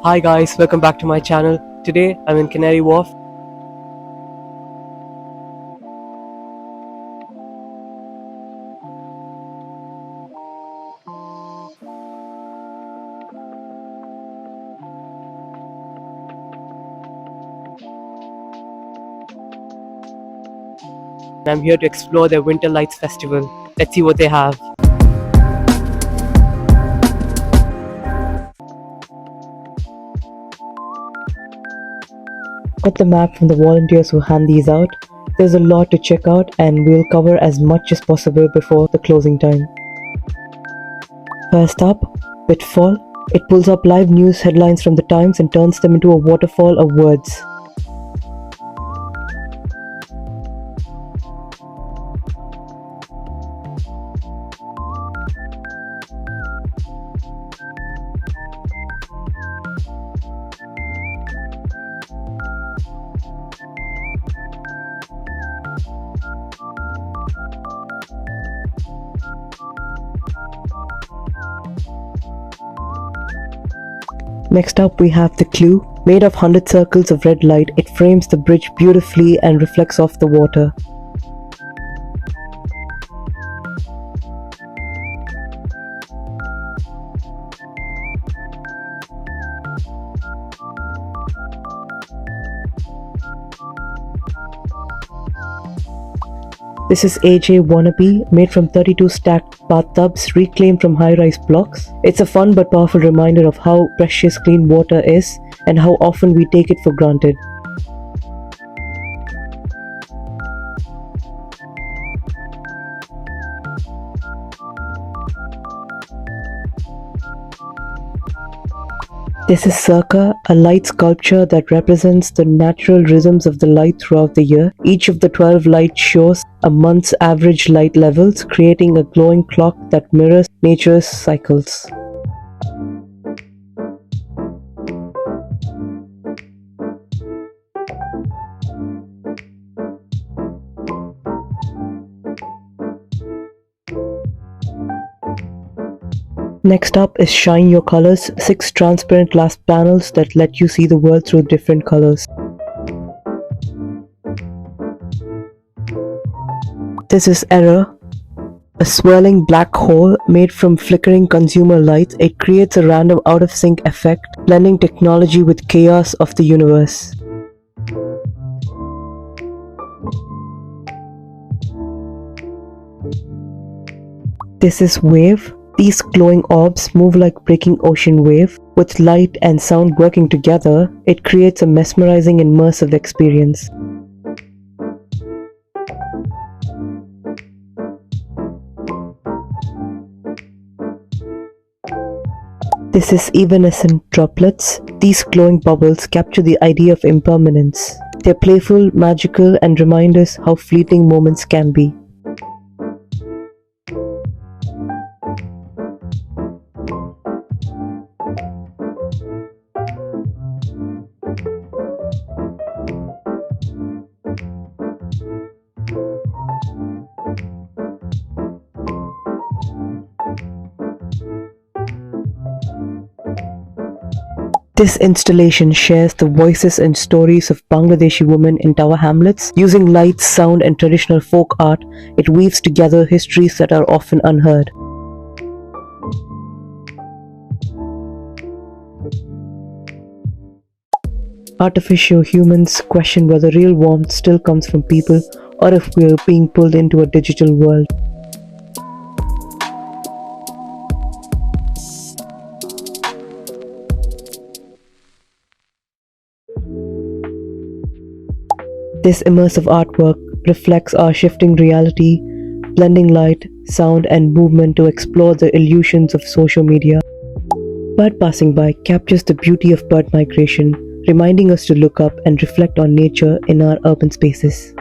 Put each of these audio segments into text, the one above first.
Hi guys, welcome back to my channel. Today I'm in Canary Wharf. And I'm here to explore their Winter Lights Festival. Let's see what they have. Got the map from the volunteers who hand these out. There's a lot to check out and we'll cover as much as possible before the closing time. First up, Pitfall. It pulls up live news headlines from the Times and turns them into a waterfall of words. Next up we have The Clue. Made of 100 circles of red light, it frames the bridge beautifully and reflects off the water. This is AJ Wannabe, made from 32 stacked bathtubs reclaimed from high-rise blocks. It's a fun but powerful reminder of how precious clean water is and how often we take it for granted. This is Circa, a light sculpture that represents the natural rhythms of the light throughout the year. Each of the 12 lights shows a month's average light levels, creating a glowing clock that mirrors nature's cycles. Next up is Shine Your Colors, 6 transparent glass panels that let you see the world through different colors. This is Error, a swirling black hole made from flickering consumer lights. It creates a random out-of-sync effect, blending technology with chaos of the universe. This is Wave. These glowing orbs move like breaking ocean wave. With light and sound working together, it creates a mesmerizing immersive experience. This is Evanescent Droplets. These glowing bubbles capture the idea of impermanence. They're playful, magical, and remind us how fleeting moments can be. This installation shares the voices and stories of Bangladeshi women in Tower Hamlets. Using lights, sound, and traditional folk art, it weaves together histories that are often unheard. Artificial humans question whether real warmth still comes from people or if we are being pulled into a digital world. This immersive artwork reflects our shifting reality, blending light, sound, and movement to explore the illusions of social media. Bird passing by captures the beauty of bird migration, reminding us to look up and reflect on nature in our urban spaces.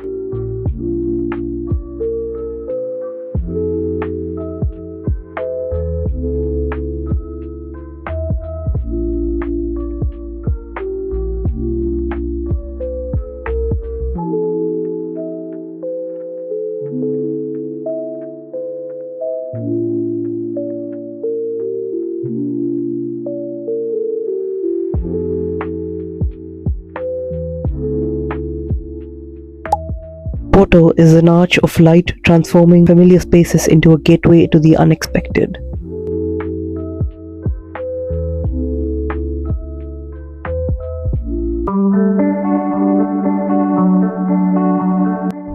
Portal is an arch of light transforming familiar spaces into a gateway to the unexpected.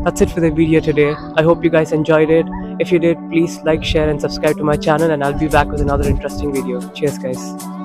That's it for the video today. I hope you guys enjoyed it. If you did, please like, share and subscribe to my channel, and I'll be back with another interesting video. Cheers guys.